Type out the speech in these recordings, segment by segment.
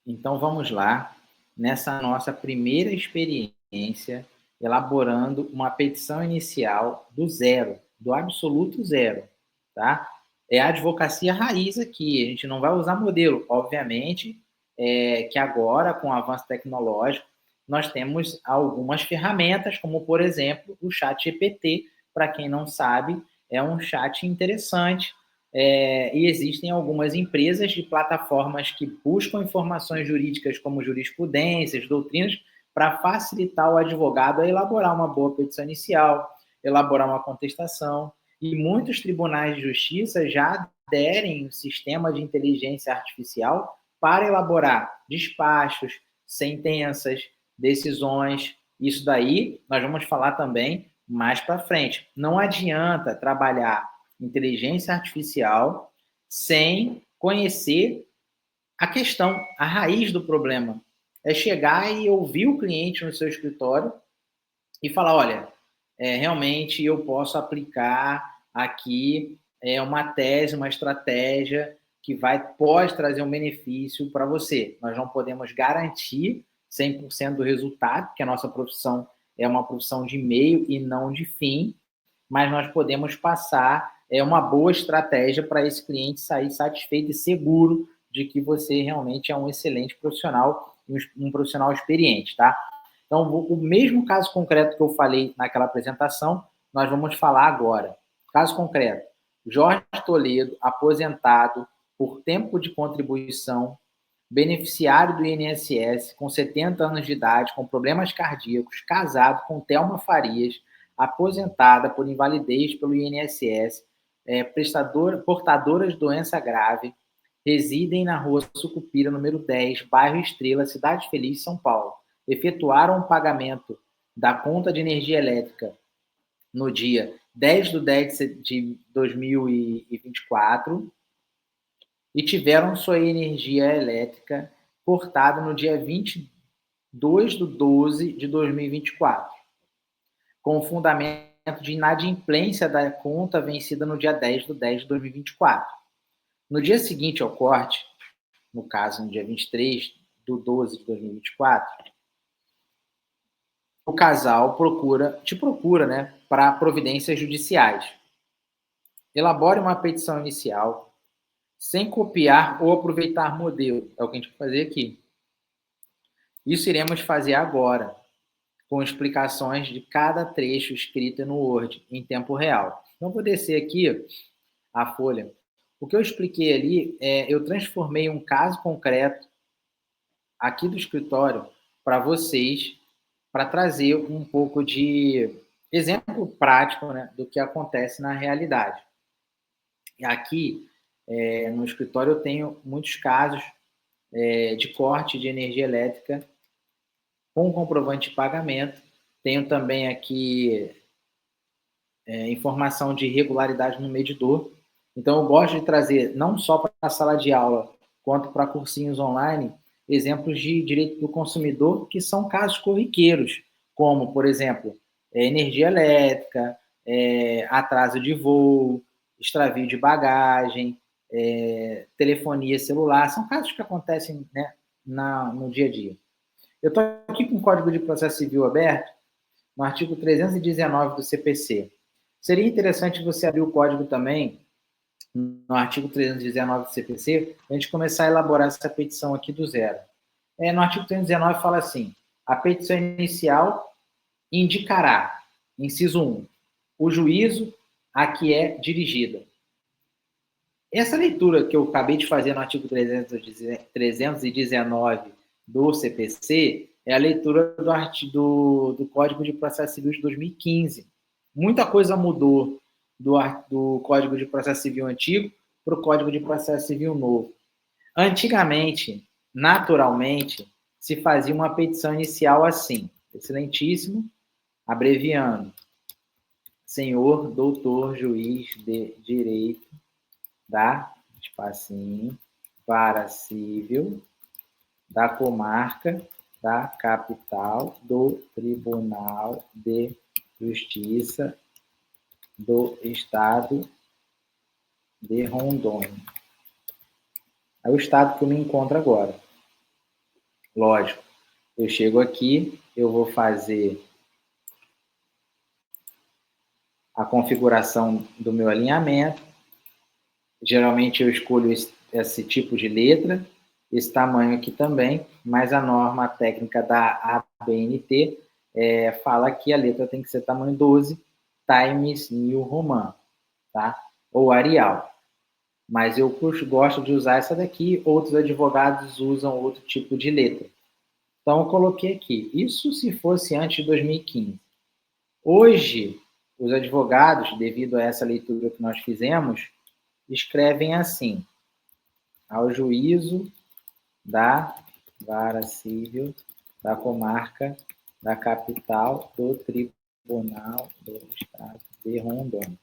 Então vamos lá, nessa nossa primeira experiência, elaborando uma petição inicial do zero, do absoluto zero, tá? É a advocacia raiz aqui, a gente não vai usar modelo, obviamente, que agora, com o avanço tecnológico, nós temos algumas ferramentas, como, por exemplo, o chat GPT, para quem não sabe, é um chat interessante, e existem algumas empresas de plataformas que buscam informações jurídicas como jurisprudências, doutrinas, para facilitar o advogado a elaborar uma boa petição inicial, elaborar uma contestação. E muitos tribunais de justiça já aderem ao sistema de inteligência artificial para elaborar despachos, sentenças, decisões. Isso daí nós vamos falar também mais para frente. Não adianta trabalhar inteligência artificial sem conhecer a questão, a raiz do problema. É chegar e ouvir o cliente no seu escritório e falar, olha, realmente eu posso aplicar aqui uma tese, uma estratégia que pode trazer um benefício para você. Nós não podemos garantir 100% do resultado, porque a nossa profissão é uma profissão de meio e não de fim, mas nós podemos passar uma boa estratégia para esse cliente sair satisfeito e seguro de que você realmente é um excelente profissional, um profissional experiente, tá? Então, o mesmo caso concreto que eu falei naquela apresentação, nós vamos falar agora. Caso concreto, Jorge Toledo, aposentado por tempo de contribuição, beneficiário do INSS, com 70 anos de idade, com problemas cardíacos, casado com Thelma Farias, aposentada por invalidez pelo INSS, portadora de doença grave, residem na rua Sucupira, número 10, bairro Estrela, Cidade Feliz, São Paulo. Efetuaram o pagamento da conta de energia elétrica no dia 10/10 de 2024 e tiveram sua energia elétrica cortada no dia 22/12 de 2024, com o fundamento de inadimplência da conta vencida no dia 10/10 de 2024. No dia seguinte ao corte, no caso, no dia 23/12 de 2024, o casal te procura, né, para providências judiciais. Elabore uma petição inicial, sem copiar ou aproveitar modelo. É o que a gente vai fazer aqui. Isso iremos fazer agora, com explicações de cada trecho escrito no Word, em tempo real. Então, vou descer aqui a folha. O que eu expliquei ali, eu transformei um caso concreto aqui do escritório para vocês, para trazer um pouco de exemplo prático, né, do que acontece na realidade. E aqui, no escritório, eu tenho muitos casos de corte de energia elétrica com comprovante de pagamento. Tenho também aqui informação de irregularidade no medidor. Então, eu gosto de trazer, não só para a sala de aula, quanto para cursinhos online, exemplos de direito do consumidor que são casos corriqueiros, como, por exemplo, energia elétrica, atraso de voo, extravio de bagagem, telefonia celular. São casos que acontecem, né, no dia a dia. Eu estou aqui com o Código de Processo Civil aberto, no artigo 319 do CPC. Seria interessante você abrir o código também, no artigo 319 do CPC, a gente começar a elaborar essa petição aqui do zero. No artigo 319 fala assim, a petição inicial indicará, inciso 1, o juízo a que é dirigida. Essa leitura que eu acabei de fazer no artigo 319 do CPC é a leitura do Código de Processo Civil de 2015. Muita coisa mudou do Código de Processo Civil antigo para o Código de Processo Civil novo. Antigamente, naturalmente, se fazia uma petição inicial assim, excelentíssimo, abreviando, senhor doutor juiz de direito da espacinho vara civil da comarca da capital do Tribunal de Justiça do Estado de Rondônia. É o estado que eu me encontro agora. Lógico, eu chego aqui, eu vou fazer a configuração do meu alinhamento. Geralmente eu escolho esse tipo de letra, esse tamanho aqui também, mas a norma técnica da ABNT fala que a letra tem que ser tamanho 12 Times New Roman, tá? Ou Arial. Mas eu gosto de usar essa daqui, outros advogados usam outro tipo de letra. Então eu coloquei aqui, isso se fosse antes de 2015. Hoje, os advogados, devido a essa leitura que nós fizemos, escrevem assim: ao juízo da Vara Civil da Comarca da Capital do Tribunal do Estado de Rondônia.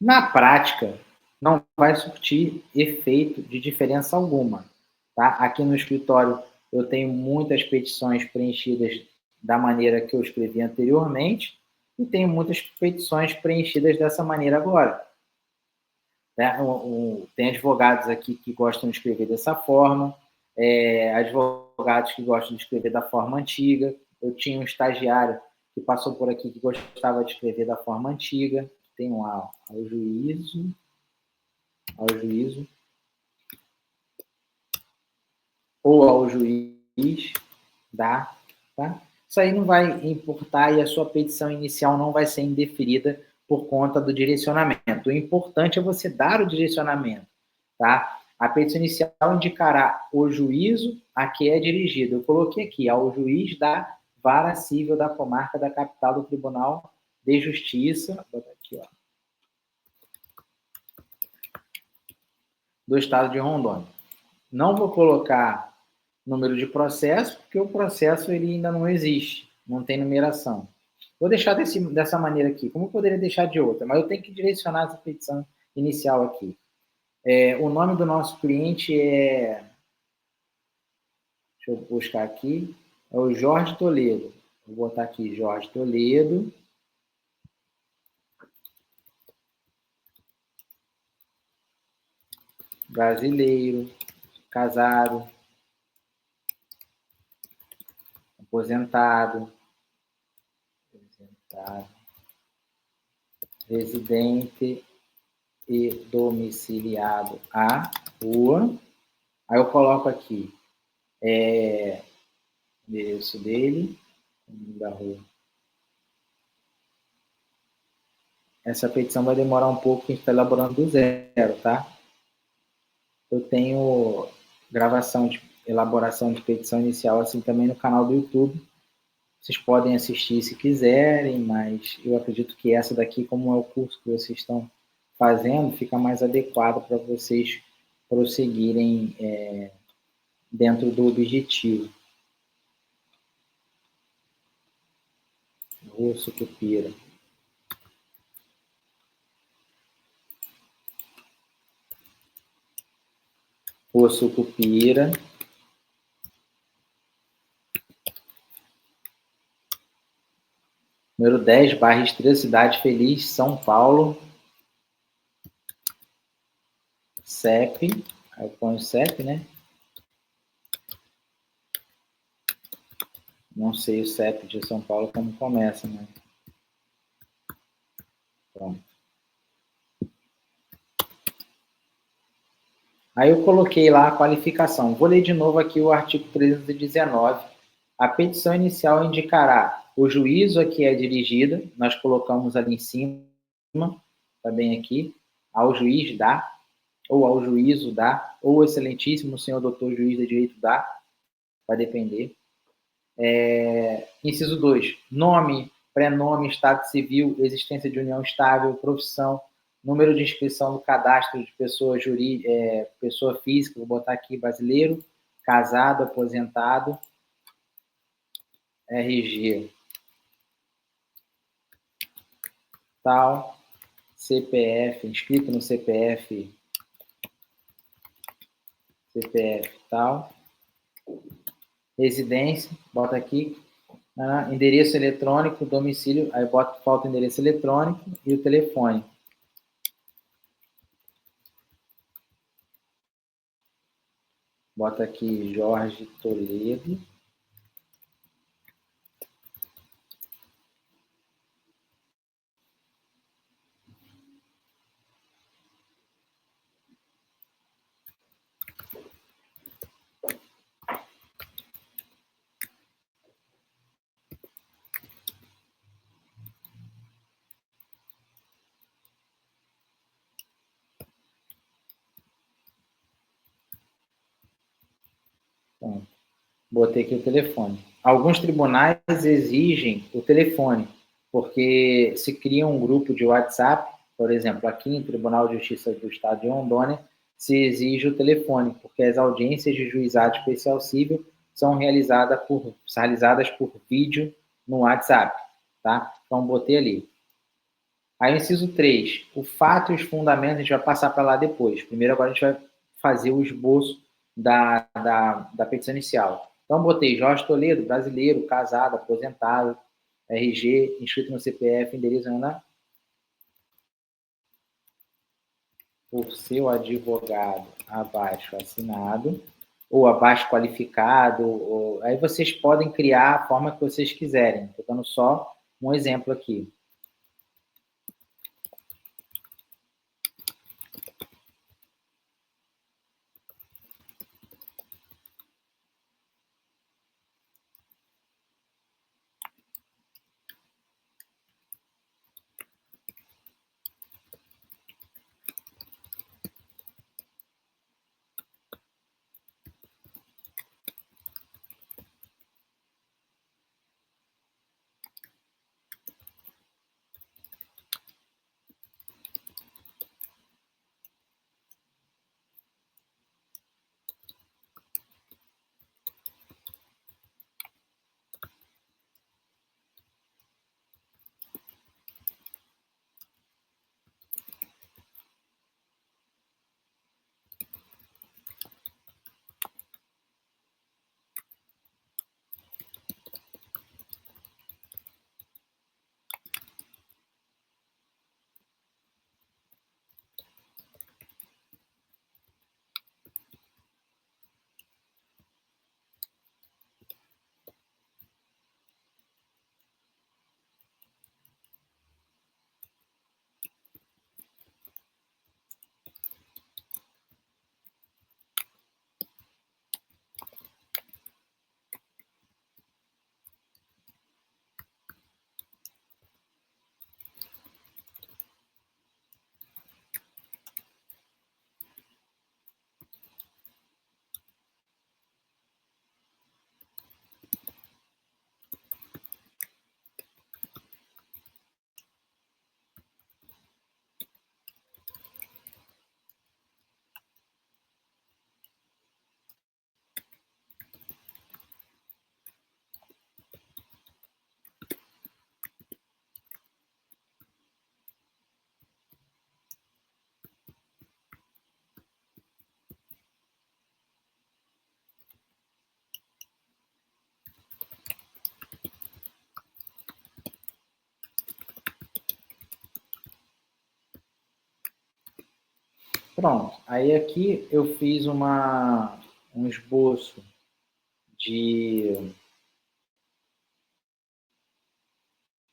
Na prática, não vai surtir efeito de diferença alguma. Tá? Aqui no escritório eu tenho muitas petições preenchidas da maneira que eu escrevi anteriormente e tenho muitas petições preenchidas dessa maneira agora. Tem advogados aqui que gostam de escrever dessa forma, advogados que gostam de escrever da forma antiga. Eu tinha um estagiário que passou por aqui que gostava de escrever da forma antiga. Tem um ao juízo, ou ao juiz da, tá? Isso aí não vai importar e a sua petição inicial não vai ser indeferida por conta do direcionamento. O importante é você dar o direcionamento, tá? A petição inicial indicará o juízo a que é dirigido. Eu coloquei aqui, ao juiz da Vara Civil da Comarca da Capital do Tribunal de Justiça, vou botar aqui, ó, do Estado de Rondônia. Não vou colocar número de processo, porque o processo ele ainda não existe, não tem numeração. Vou deixar dessa maneira aqui, como eu poderia deixar de outra, mas eu tenho que direcionar essa petição inicial aqui. O nome do nosso cliente deixa eu buscar aqui, é o Jorge Toledo. Vou botar aqui Jorge Toledo. Brasileiro, casado, aposentado, residente e domiciliado à rua. Aí eu coloco aqui endereço dele, da rua. Essa petição vai demorar um pouco, a gente está elaborando do zero, tá? Eu tenho elaboração de petição inicial assim também no canal do YouTube. Vocês podem assistir se quiserem, mas eu acredito que essa daqui, como é o curso que vocês estão fazendo, fica mais adequado para vocês prosseguirem dentro do objetivo. Rua Sucupira. Rua Sucupira. Número 10, bairro Estrela, Cidade Feliz, São Paulo. CEP. Aí eu ponho CEP, né? Não sei o CEP de São Paulo como começa, né? Pronto. Aí eu coloquei lá a qualificação. Vou ler de novo aqui o artigo 319. A petição inicial indicará o juízo a que é dirigida, nós colocamos ali em cima, está bem aqui, ao juiz da, ou ao juízo da, ou excelentíssimo senhor doutor juiz de direito da, vai depender. Inciso 2, nome, prenome, estado civil, existência de união estável, profissão, número de inscrição do cadastro de pessoa pessoa física, vou botar aqui brasileiro, casado, aposentado, RG, tal, CPF, inscrito no CPF tal, residência, bota aqui, endereço eletrônico, domicílio, aí falta o endereço eletrônico e o telefone. Bota aqui Jorge Toledo. Então, botei aqui o telefone. Alguns tribunais exigem o telefone, porque se cria um grupo de WhatsApp, por exemplo, aqui em Tribunal de Justiça do Estado de Rondônia, se exige o telefone, porque as audiências de juizado especial civil são realizadas por vídeo no WhatsApp, tá? Então, botei ali. Aí, inciso 3, o fato e os fundamentos, a gente vai passar para lá depois. Primeiro, agora a gente vai fazer o esboço da petição inicial. Então, botei Jorge Toledo, brasileiro, casado, aposentado, RG, inscrito no CPF, endereço, por seu advogado abaixo assinado, ou abaixo qualificado, aí vocês podem criar a forma que vocês quiserem. Estou dando só um exemplo aqui. Pronto. Aí aqui eu fiz um esboço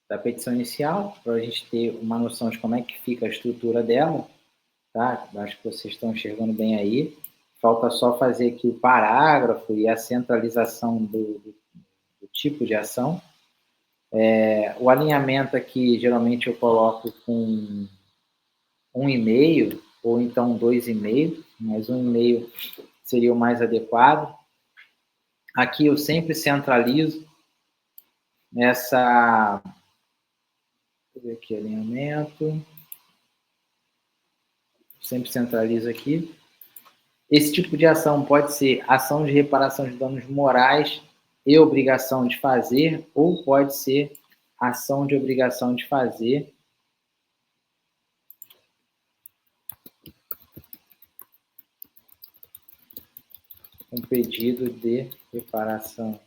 da petição inicial, para a gente ter uma noção de como é que fica a estrutura dela, tá? Acho que vocês estão enxergando bem aí. Falta só fazer aqui o parágrafo e a centralização do tipo de ação. O alinhamento aqui, geralmente eu coloco com 1,5 ou então 2,5, mas 1,5 seria o mais adequado. Aqui eu sempre centralizo essa... Deixa eu ver aqui, alinhamento. Sempre centralizo aqui. Esse tipo de ação pode ser ação de reparação de danos morais e obrigação de fazer, ou pode ser ação de obrigação de fazer um pedido de reparação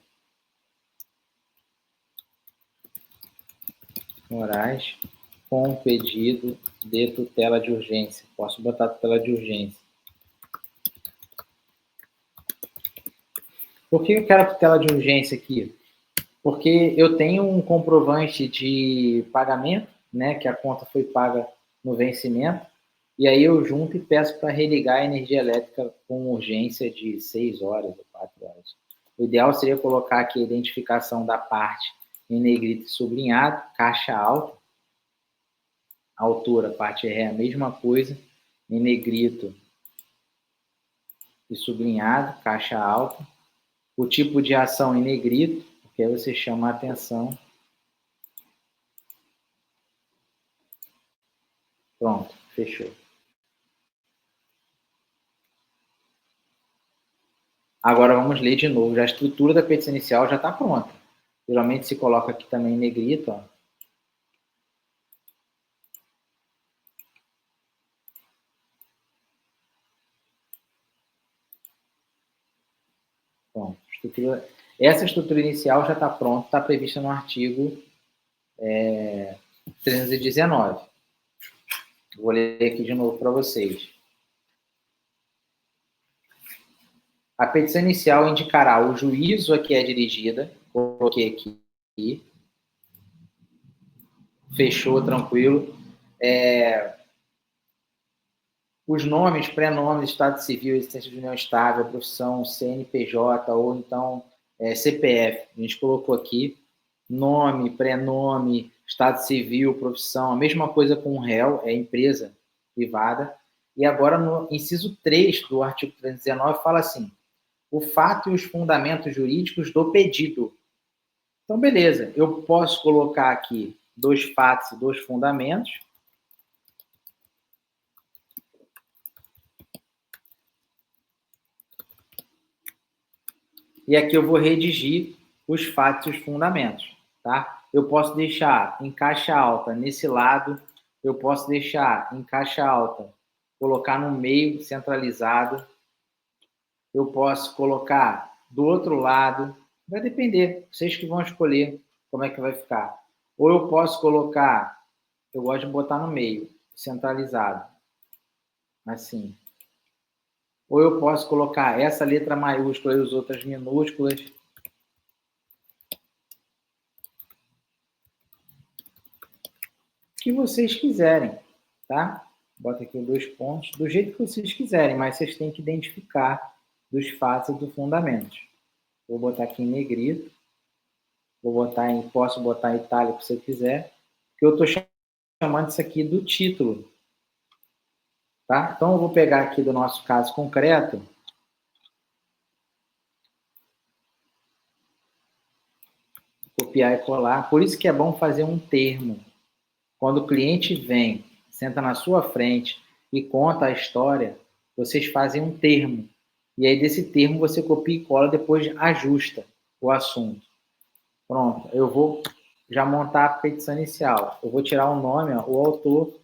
morais com pedido de tutela de urgência. Posso botar tutela de urgência. Por que eu quero a tutela de urgência aqui? Porque eu tenho um comprovante de pagamento, né, que a conta foi paga no vencimento, e aí eu junto e peço para religar a energia elétrica com urgência de 6 horas ou 4 horas. O ideal seria colocar aqui a identificação da parte em negrito e sublinhado, caixa alta, altura, parte ré, a mesma coisa, em negrito e sublinhado, caixa alta, o tipo de ação em negrito, porque aí você chama a atenção. Pronto, fechou. Agora vamos ler de novo. Já a estrutura da petição inicial já está pronta. Geralmente se coloca aqui também em negrito, ó. Pronto. Essa estrutura inicial já está pronta, está prevista no artigo 319. Vou ler aqui de novo para vocês. A petição inicial indicará o juízo a que é dirigida. Coloquei aqui. Fechou, tranquilo. Os nomes, pré-nomes, estado civil, existência de união estável, profissão, CNPJ ou então CPF. A gente colocou aqui nome, pré-nome, estado civil, profissão, a mesma coisa com o réu, é empresa privada. E agora no inciso 3 do artigo 319 fala assim: o fato e os fundamentos jurídicos do pedido. Então, beleza, eu posso colocar aqui 2 fatos e 2 fundamentos. E aqui eu vou redigir os fatos e os fundamentos, tá? Eu posso deixar em caixa alta nesse lado, eu posso deixar em caixa alta, colocar no meio centralizado, eu posso colocar do outro lado, vai depender, vocês que vão escolher como é que vai ficar. Ou eu posso colocar, eu gosto de botar no meio, centralizado, assim. Ou eu posso colocar essa letra maiúscula e as outras minúsculas. Que vocês quiserem, tá? Bota aqui 2 pontos, do jeito que vocês quiserem, mas vocês têm que identificar dos fatos e dos fundamentos. Vou botar aqui em negrito, posso botar em itálico se eu quiser, que eu estou chamando isso aqui do título, tá? Então eu vou pegar aqui do nosso caso concreto, copiar e colar. Por isso que é bom fazer um termo. Quando o cliente vem, senta na sua frente e conta a história, vocês fazem um termo. E aí, desse termo, você copia e cola, depois ajusta o assunto. Pronto, eu vou já montar a petição inicial. Eu vou tirar o nome, ó, o autor.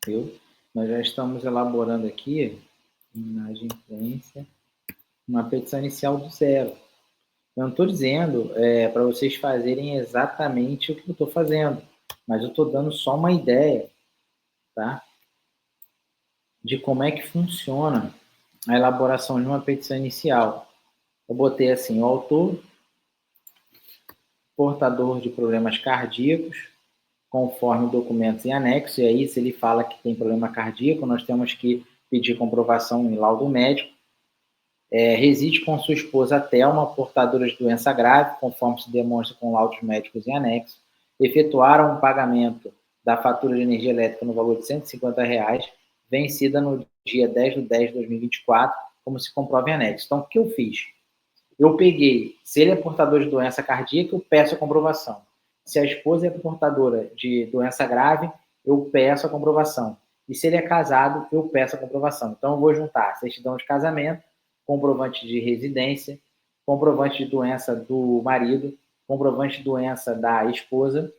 viu? Nós já estamos elaborando aqui, inadimplência, uma petição inicial do zero. Eu não estou dizendo para vocês fazerem exatamente o que eu estou fazendo, mas eu estou dando só uma ideia, tá? De como é que funciona a elaboração de uma petição inicial. Eu botei assim, o autor, portador de problemas cardíacos, conforme documentos em anexo, e aí se ele fala que tem problema cardíaco, nós temos que pedir comprovação em laudo médico. Reside com sua esposa Thelma, portadora de doença grave, conforme se demonstra com laudos médicos em anexo. Efetuaram um pagamento da fatura de energia elétrica no valor de R$ 150, vencida no dia 10/10/2024, como se comprova em anexo. Então, o que eu fiz? Eu peguei, se ele é portador de doença cardíaca, eu peço a comprovação. Se a esposa é portadora de doença grave, eu peço a comprovação. E se ele é casado, eu peço a comprovação. Então, eu vou juntar certidão de casamento, comprovante de residência, comprovante de doença do marido, comprovante de doença da esposa,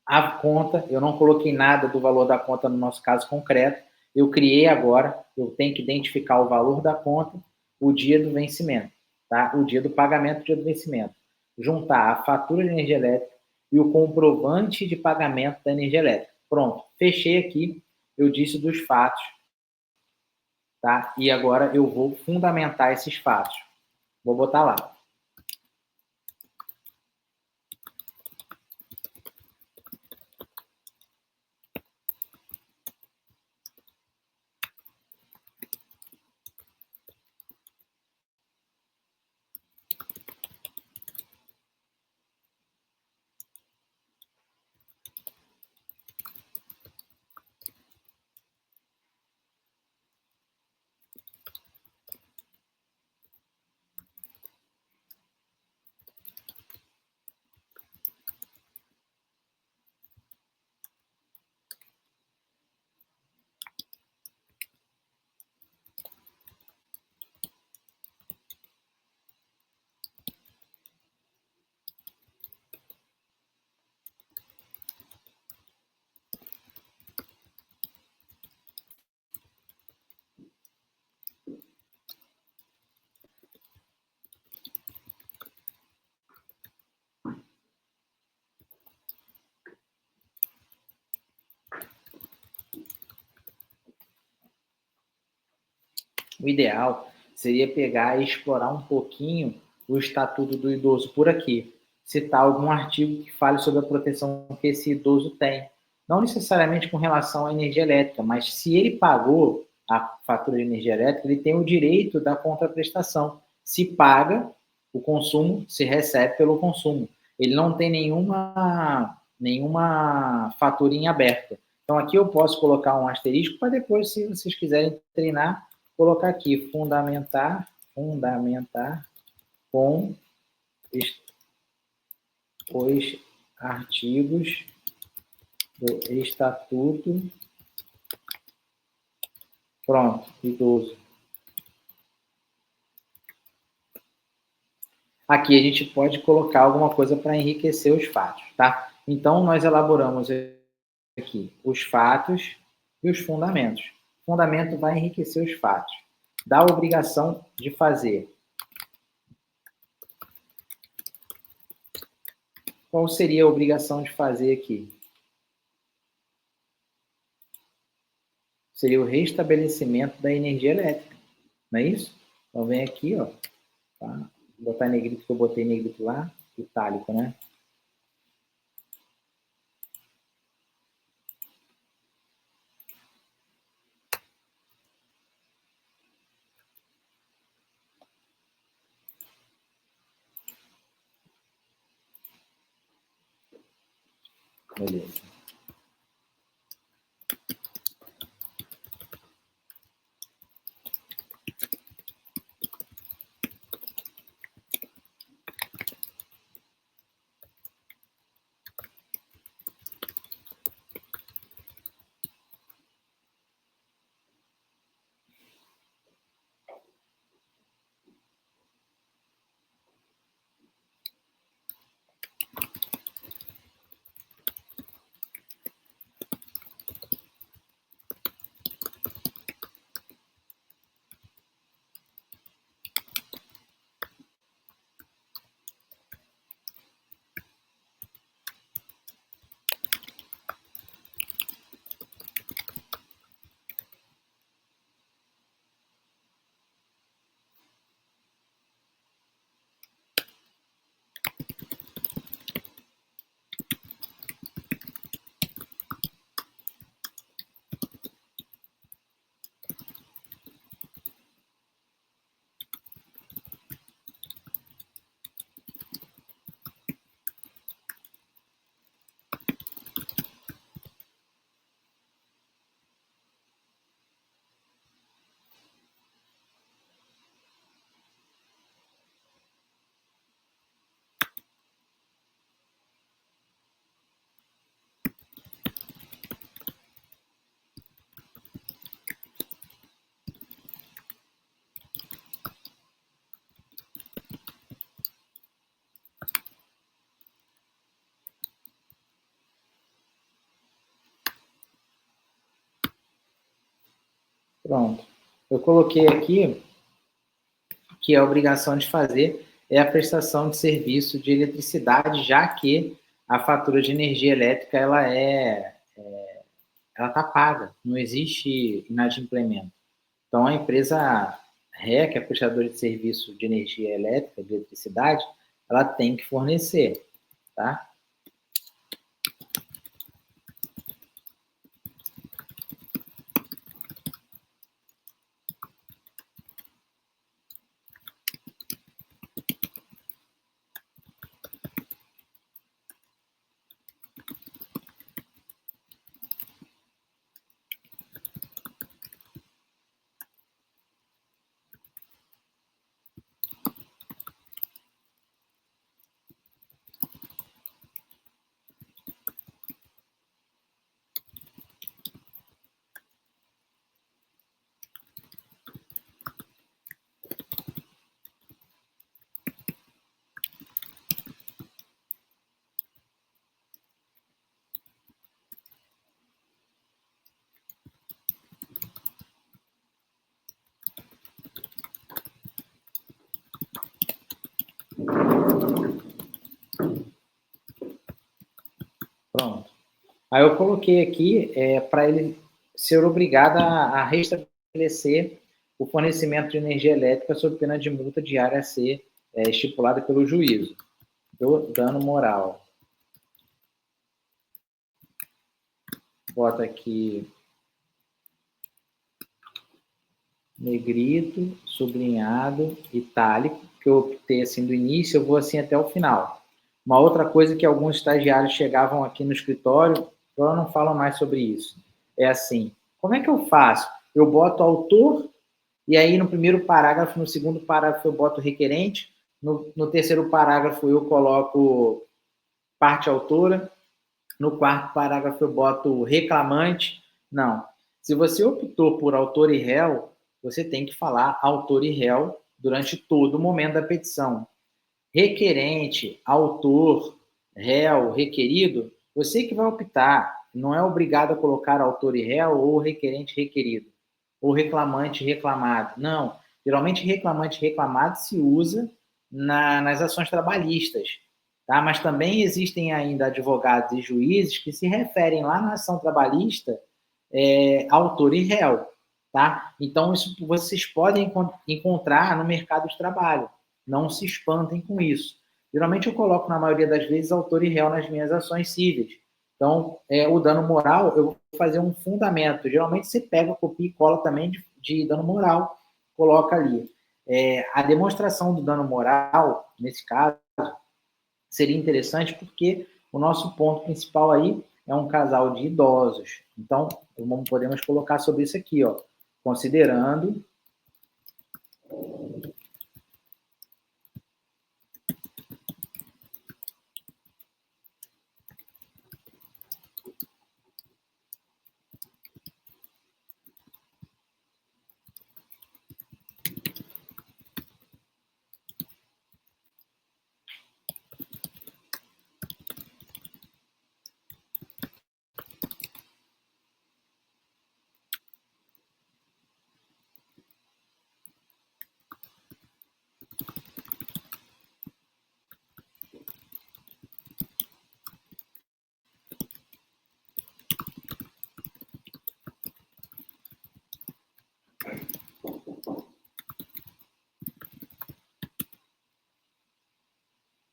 a conta, eu não coloquei nada do valor da conta no nosso caso concreto, eu criei agora, eu tenho que identificar o valor da conta, o dia do vencimento, tá? O dia do pagamento, o dia do vencimento. Juntar a fatura de energia elétrica e o comprovante de pagamento da energia elétrica. Pronto, fechei aqui, eu disse dos fatos, tá? E agora eu vou fundamentar esses fatos. Vou botar lá. O ideal seria pegar e explorar um pouquinho o Estatuto do Idoso por aqui, citar algum artigo que fale sobre a proteção que esse idoso tem. Não necessariamente com relação à energia elétrica, mas se ele pagou a fatura de energia elétrica, ele tem o direito da contraprestação. Se paga o consumo, se recebe pelo consumo. Ele não tem nenhuma fatura em aberto. Então aqui eu posso colocar um asterisco para depois, se vocês quiserem treinar, colocar aqui, fundamentar com os artigos do Estatuto. Pronto, idoso. Aqui a gente pode colocar alguma coisa para enriquecer os fatos, tá? Então, nós elaboramos aqui os fatos e os fundamentos. O fundamento vai enriquecer os fatos. Dá a obrigação de fazer. Qual seria a obrigação de fazer aqui? Seria o restabelecimento da energia elétrica, não é isso? Então, vem aqui, ó, tá? Vou botar negrito, que eu botei negrito lá, itálico, né? Beleza. Pronto. Eu coloquei aqui que a obrigação de fazer é a prestação de serviço de eletricidade, já que a fatura de energia elétrica ela está paga, não existe inadimplemento. Então, a empresa RE, que é a prestadora de serviço de energia elétrica, de eletricidade, ela tem que fornecer, tá? Pronto. Aí eu coloquei aqui para ele ser obrigado a restabelecer o fornecimento de energia elétrica sob pena de multa diária a ser estipulada pelo juízo do dano moral. Bota aqui negrito, sublinhado, itálico, que eu optei assim do início, eu vou assim até o final. Uma outra coisa que alguns estagiários chegavam aqui no escritório, eu não falo mais sobre isso. É assim, como é que eu faço? Eu boto autor, e aí no primeiro parágrafo, no segundo parágrafo eu boto requerente, no terceiro parágrafo eu coloco parte autora, no quarto parágrafo eu boto reclamante. Não. Se você optou por autor e réu, você tem que falar autor e réu durante todo o momento da petição. Requerente, autor, réu, requerido, você que vai optar. Não é obrigado a colocar autor e réu ou requerente requerido, ou reclamante reclamado. Não. Geralmente reclamante reclamado se usa nas ações trabalhistas. Tá? Mas também existem ainda advogados e juízes que se referem lá na ação trabalhista autor e réu. Tá? Então, isso vocês podem encontrar no mercado de trabalho. Não se espantem com isso. Geralmente eu coloco, na maioria das vezes, autor e réu nas minhas ações cíveis. Então, o dano moral, eu vou fazer um fundamento. Geralmente você pega, copia e cola também de dano moral, coloca ali. A demonstração do dano moral, nesse caso, seria interessante porque o nosso ponto principal aí é um casal de idosos. Então, podemos colocar sobre isso aqui, ó, considerando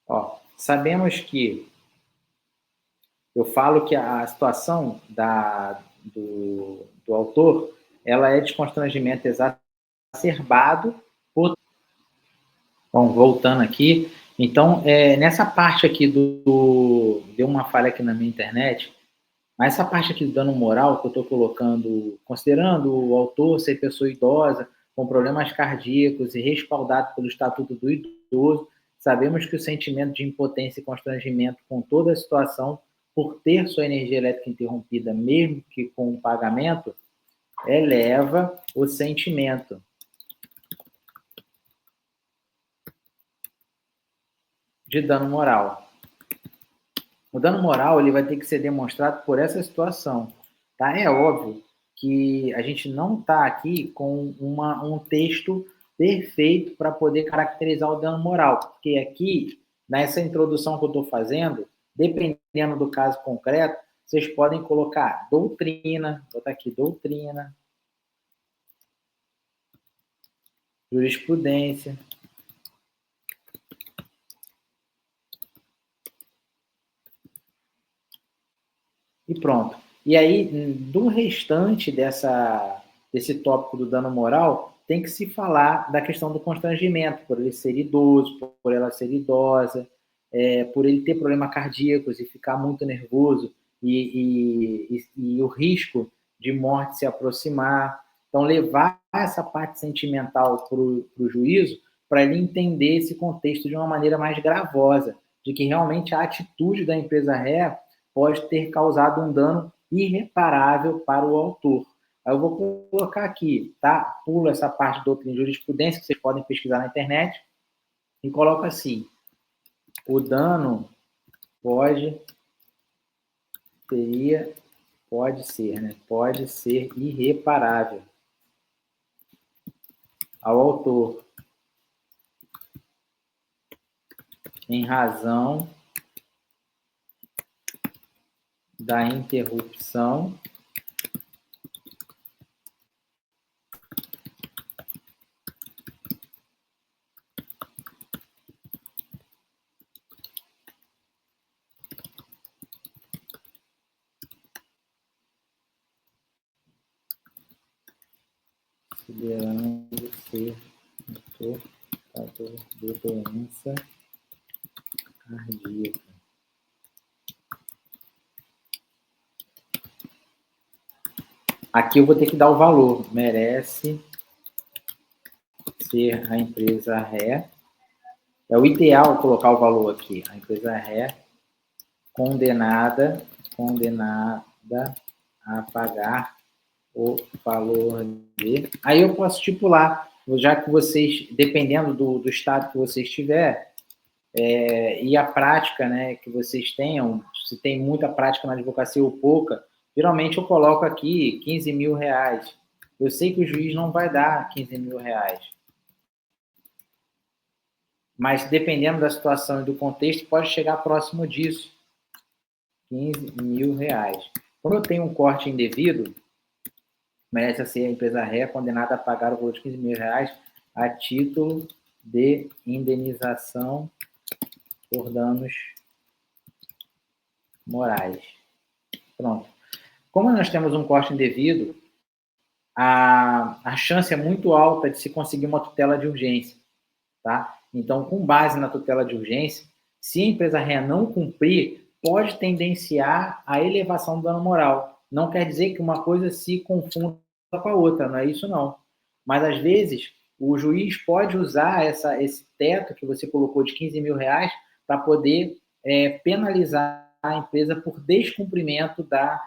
ó, sabemos que eu falo que a situação do autor ela é de constrangimento exacerbado por. Bom, voltando aqui. Então, nessa parte aqui deu uma falha aqui na minha internet, mas essa parte aqui do dano moral que eu estou colocando, considerando o autor ser pessoa idosa, com problemas cardíacos e respaldado pelo Estatuto do Idoso, sabemos que o sentimento de impotência e constrangimento com toda a situação, por ter sua energia elétrica interrompida, mesmo que com o pagamento, eleva o sentimento de dano moral. O dano moral ele vai ter que ser demonstrado por essa situação. Tá? É óbvio que a gente não está aqui com um texto perfeito para poder caracterizar o dano moral, porque aqui, nessa introdução que eu estou fazendo, dependendo do caso concreto, vocês podem colocar doutrina, vou botar aqui doutrina, jurisprudência, e pronto. E aí, do restante desse tópico do dano moral, tem que se falar da questão do constrangimento, por ele ser idoso, por ela ser idosa, por ele ter problemas cardíacos e ficar muito nervoso, e o risco de morte se aproximar. Então, levar essa parte sentimental para o juízo, para ele entender esse contexto de uma maneira mais gravosa, de que realmente a atitude da empresa ré pode ter causado um dano irreparável para o autor. Aí eu vou colocar aqui, tá? Pulo essa parte de doutrina e jurisprudência, que vocês podem pesquisar na internet, e coloco assim: o dano pode ser irreparável ao autor, em razão da interrupção considerando ser portador de doença cardíaca. Aqui eu vou ter que dar o valor. Merece ser a empresa ré. É o ideal colocar o valor aqui. A empresa ré condenada a pagar o valor de... Aí eu posso estipular, já que vocês, dependendo do estado que você estiver, e a prática, né, que vocês tenham, se tem muita prática na advocacia ou pouca, geralmente eu coloco aqui 15 mil reais. Eu sei que o juiz não vai dar 15 mil reais. Mas, dependendo da situação e do contexto, pode chegar próximo disso. 15 mil reais. Como eu tenho um corte indevido, merece ser a empresa ré condenada a pagar o valor de 15 mil reais a título de indenização por danos morais. Pronto. Como nós temos um corte indevido, a chance é muito alta de se conseguir uma tutela de urgência. Tá? Então, com base na tutela de urgência, se a empresa ré não cumprir, pode tendenciar a elevação do dano moral. Não quer dizer que uma coisa se confunda com a outra, não é isso não. Mas, às vezes, o juiz pode usar esse teto que você colocou de 15 mil reais para poder penalizar a empresa por descumprimento da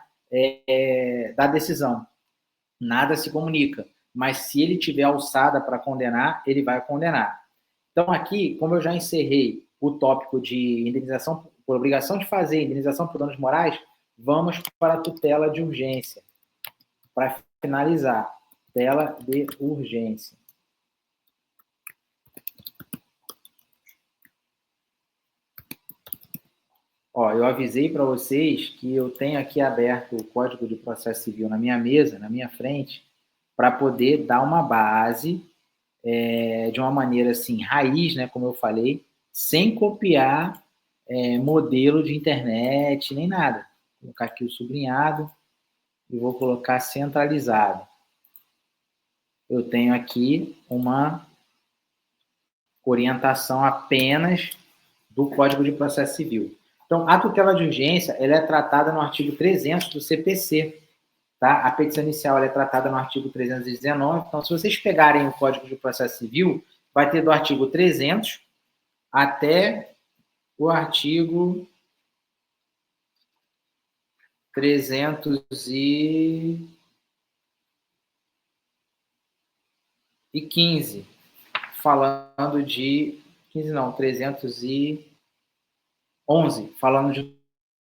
decisão. Nada se comunica, mas se ele tiver alçada para condenar, ele vai condenar. Então, aqui, como eu já encerrei o tópico de indenização por obrigação de fazer, indenização por danos morais, vamos para a tutela de urgência. Para finalizar, tutela de urgência. Ó, eu avisei para vocês que eu tenho aqui aberto o Código de Processo Civil na minha mesa, na minha frente, para poder dar uma base de uma maneira assim, raiz, né, como eu falei, sem copiar modelo de internet, nem nada. Vou colocar aqui o sublinhado e vou colocar centralizado. Eu tenho aqui uma orientação apenas do Código de Processo Civil. Então, a tutela de urgência ela é tratada no artigo 300 do CPC. Tá? A petição inicial ela é tratada no artigo 319. Então, se vocês pegarem o Código de Processo Civil, vai ter do artigo 300 até o artigo 315, falando de... 15 não, 311, falando de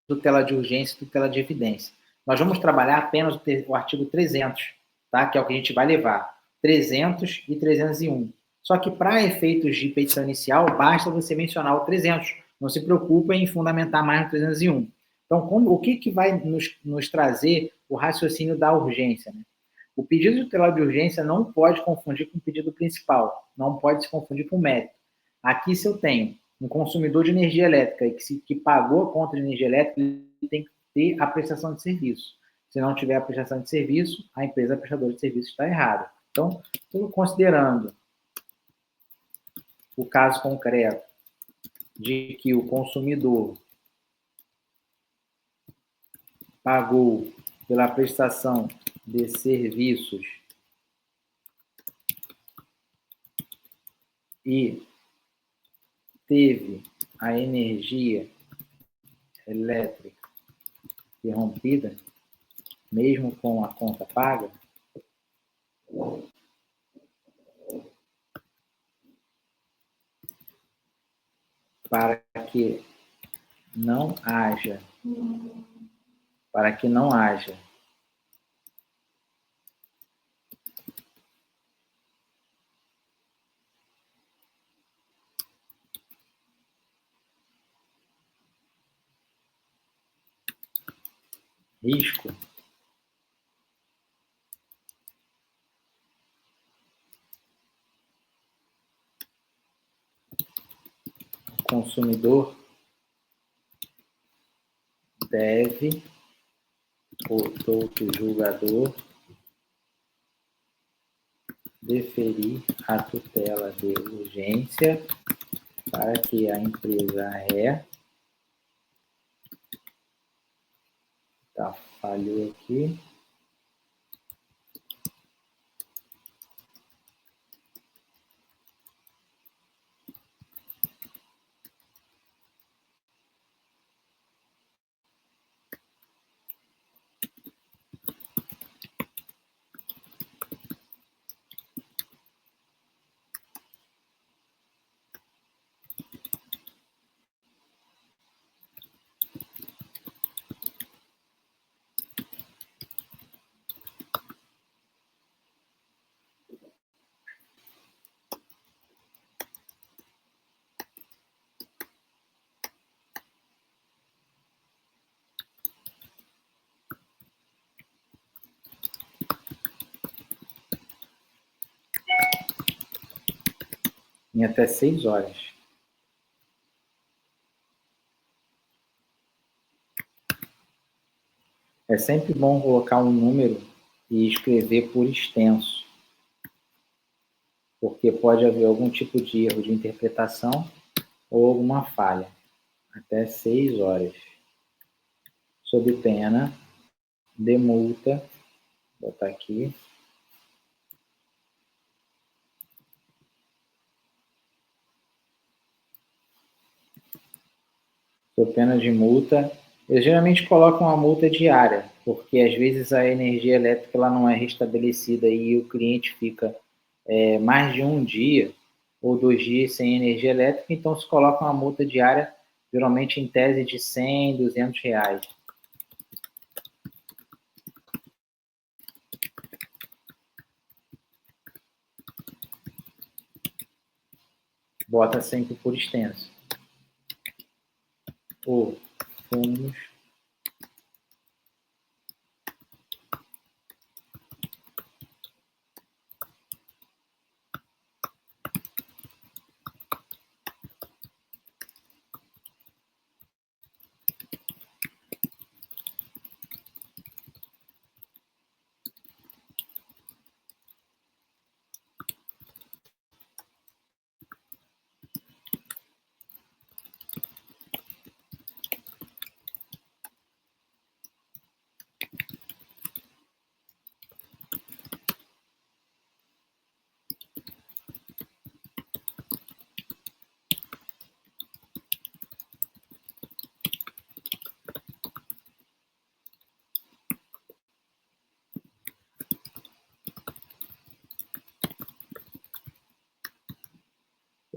tutela de urgência e tutela de evidência. Nós vamos trabalhar apenas o artigo 300, tá? Que é o que a gente vai levar. 300 e 301. Só que para efeitos de petição inicial, basta você mencionar o 300. Não se preocupe em fundamentar mais no 301. Então, o que vai nos trazer o raciocínio da urgência? Né? O pedido tutelar de urgência não pode confundir com o pedido principal, não pode se confundir com o mérito. Aqui, se eu tenho um consumidor de energia elétrica que pagou a conta de energia elétrica, ele tem que ter a prestação de serviço. Se não tiver a prestação de serviço, a empresa prestadora de serviço está errada. Então, considerando o caso concreto de que o consumidor pagou pela prestação de serviços e teve a energia elétrica interrompida, mesmo com a conta paga, para que não haja risco, o consumidor deve, o douto julgador, deferir a tutela de urgência para que a empresa ré, tá, falhou aqui, em até 6 horas. É sempre bom colocar um número e escrever por extenso, porque pode haver algum tipo de erro de interpretação ou alguma falha. Até 6 horas. Sob pena de multa, vou botar aqui, sob pena de multa. Eu geralmente coloco uma multa diária, porque às vezes a energia elétrica ela não é restabelecida e o cliente fica mais de um dia ou 2 dias sem energia elétrica, então se coloca uma multa diária, geralmente em tese de 100, 200 reais. Bota sempre por extenso. Ou fundos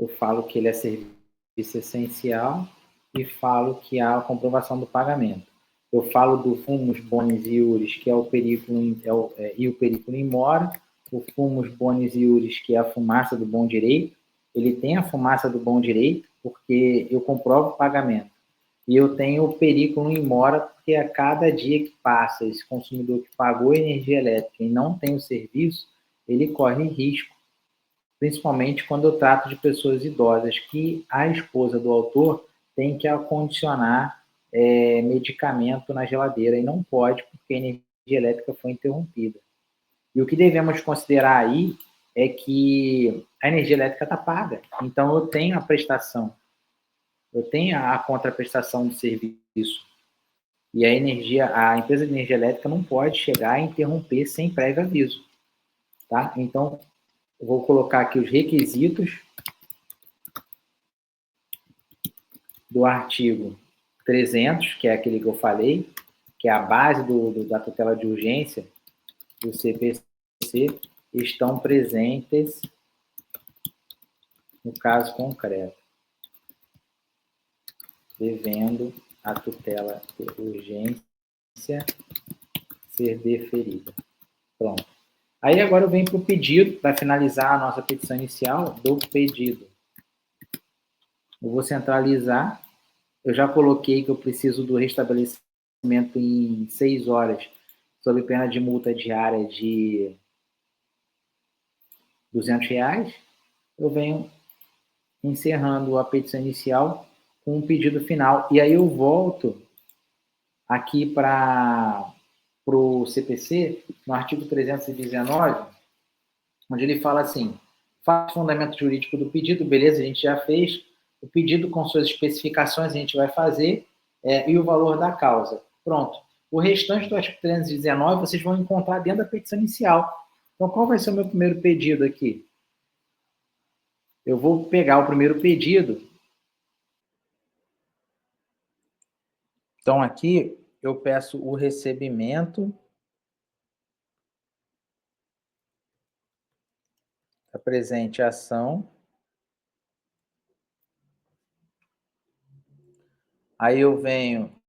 eu falo que ele é serviço essencial e falo que há a comprovação do pagamento. eu falo do fumus bonis iuris, que é o periculum, e o periculum mora, o fumus bonis iuris, que é a fumaça do bom direito. Ele tem a fumaça do bom direito, porque eu comprovo o pagamento. E eu tenho o periculum mora, porque a cada dia que passa, esse consumidor que pagou energia elétrica e não tem o serviço, ele corre risco, principalmente quando eu trato de pessoas idosas, que a esposa do autor tem que acondicionar medicamento na geladeira, e não pode, porque a energia elétrica foi interrompida. E o que devemos considerar aí é que a energia elétrica está paga, então eu tenho a prestação, eu tenho a contraprestação de serviço, e a empresa de energia elétrica não pode chegar e interromper sem prévio aviso, tá? Então, eu vou colocar aqui os requisitos do artigo 300, que é aquele que eu falei, que é a base da tutela de urgência do CPC, estão presentes no caso concreto, devendo a tutela de urgência ser deferida. Pronto. Aí agora eu venho para o pedido, para finalizar a nossa petição inicial do pedido. Eu vou centralizar. Eu já coloquei que eu preciso do restabelecimento em 6 horas, sob pena de multa diária de R$200. Eu venho encerrando a petição inicial com um pedido final. E aí eu volto aqui para o CPC, no artigo 319, onde ele fala assim: faz fundamento jurídico do pedido, beleza, a gente já fez. O pedido com suas especificações a gente vai fazer, e o valor da causa. Pronto. O restante do artigo 319 vocês vão encontrar dentro da petição inicial. Então, qual vai ser o meu primeiro pedido aqui? Eu vou pegar o primeiro pedido. Então, aqui eu peço o recebimento da presente ação. Aí eu venho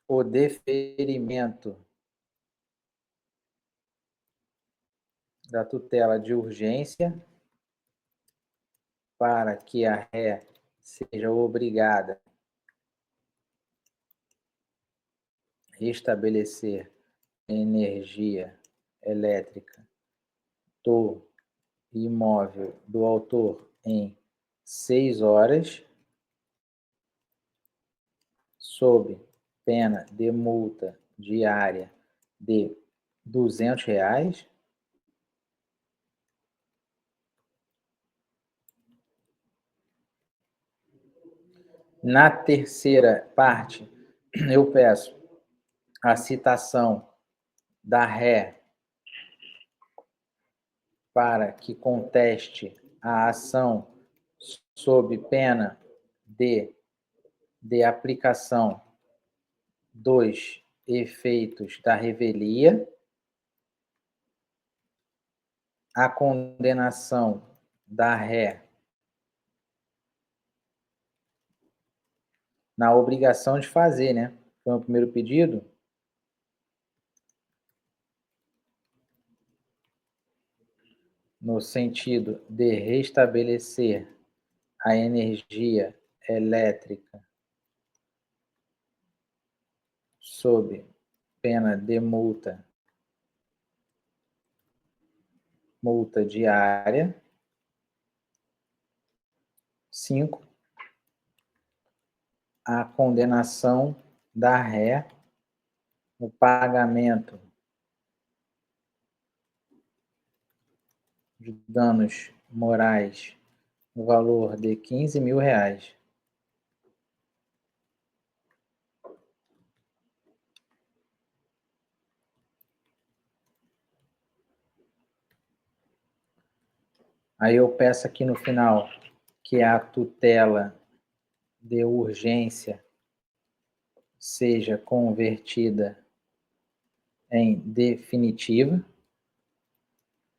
o deferimento da tutela de urgência para que a ré seja obrigada a restabelecer energia elétrica do imóvel do autor em 6 horas, sob pena de multa diária de R$200. Na terceira parte, eu peço a citação da ré para que conteste a ação sob pena de aplicação dos efeitos da revelia, a condenação da ré na obrigação de fazer, né? Foi o primeiro pedido. No sentido de restabelecer a energia elétrica sob pena de multa diária. 5. A condenação da ré, o pagamento de danos morais no valor de R$15.000. Aí eu peço aqui no final que a tutela de urgência seja convertida em definitiva,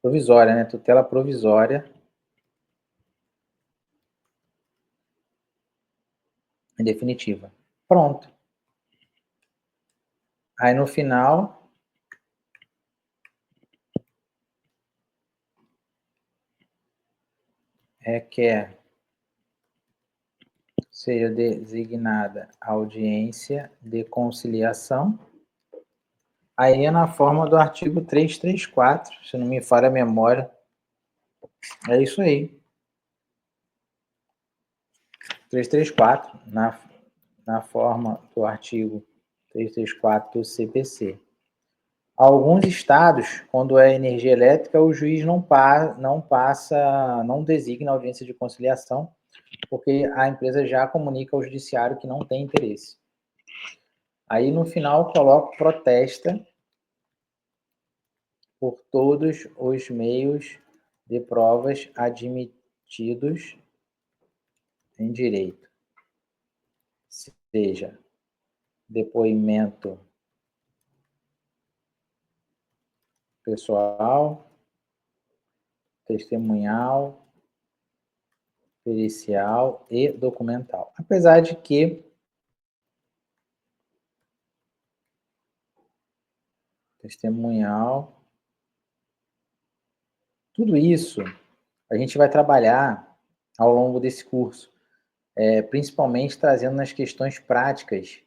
provisória, né? Tutela provisória, em definitiva. Pronto. Aí no final requer seja designada audiência de conciliação. Aí é na forma do artigo 334, se não me falha a memória. É isso aí. 334, na forma do artigo 334 do CPC. Alguns estados, quando é energia elétrica, o juiz não designa audiência de conciliação, porque a empresa já comunica ao judiciário que não tem interesse. Aí no final coloco protesta por todos os meios de provas admitidos em direito, seja depoimento pessoal, testemunhal, pericial e documental. Apesar de que testemunhal, tudo isso a gente vai trabalhar ao longo desse curso, principalmente trazendo nas questões práticas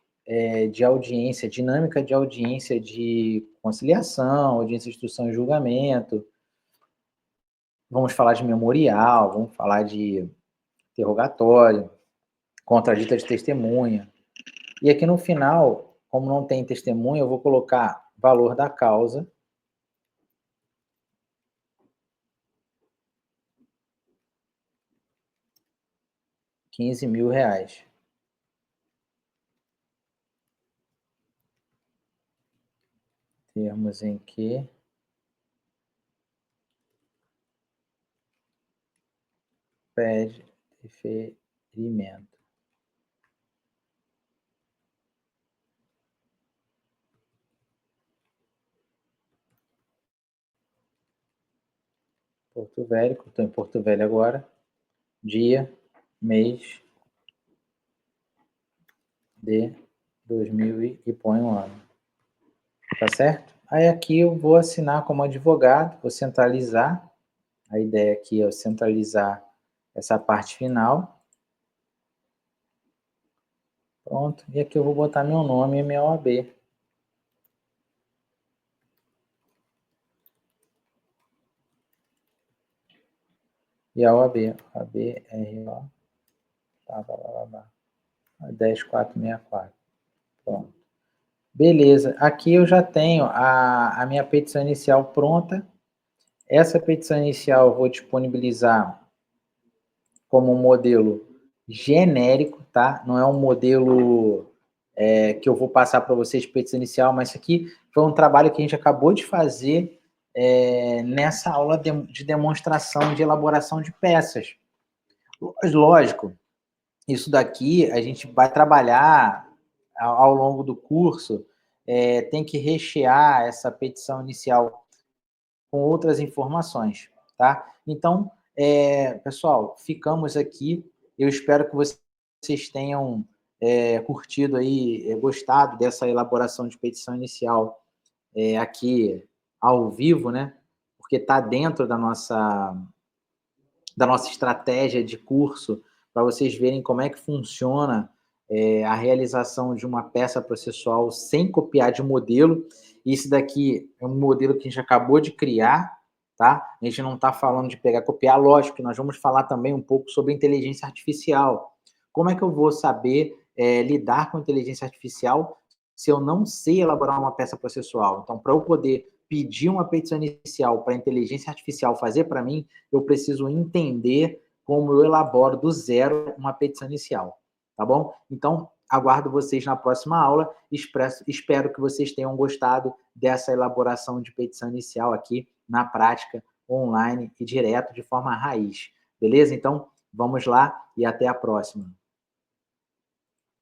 de audiência, dinâmica de audiência de conciliação, audiência de instrução e julgamento. Vamos falar de memorial, vamos falar de interrogatório, contradita de testemunha. E aqui no final, como não tem testemunha, eu vou colocar valor da causa. R$15.000. Termos em que pede deferimento. Porto Velho, que eu estou em Porto Velho agora. Dia, mês de 2000 e põe um ano. Tá certo? Aí aqui eu vou assinar como advogado, vou centralizar. A ideia aqui é centralizar essa parte final. Pronto. E aqui eu vou botar meu nome e minha OAB. E a OAB, RO, 10464. Pronto. Beleza. Aqui eu já tenho a minha petição inicial pronta. Essa petição inicial eu vou disponibilizar como um modelo genérico, tá? Não é um modelo que eu vou passar para vocês de petição inicial, mas isso aqui foi um trabalho que a gente acabou de fazer nessa aula de demonstração de elaboração de peças. Lógico, isso daqui a gente vai trabalhar ao longo do curso, tem que rechear essa petição inicial com outras informações, tá? Então, pessoal, ficamos aqui. Eu espero que vocês tenham curtido aí, gostado dessa elaboração de petição inicial aqui ao vivo, né? Porque está dentro da nossa estratégia de curso, para vocês verem como é que funciona a realização de uma peça processual sem copiar de modelo. Isso daqui é um modelo que a gente acabou de criar, tá? A gente não está falando de pegar e copiar, lógico que nós vamos falar também um pouco sobre inteligência artificial. Como é que eu vou saber lidar com inteligência artificial se eu não sei elaborar uma peça processual? Então, para eu poder pedir uma petição inicial para a inteligência artificial fazer para mim, eu preciso entender como eu elaboro do zero uma petição inicial, tá bom? Então, aguardo vocês na próxima aula. Espero que vocês tenham gostado dessa elaboração de petição inicial aqui na prática, online e direto, de forma raiz. Beleza? Então, vamos lá e até a próxima.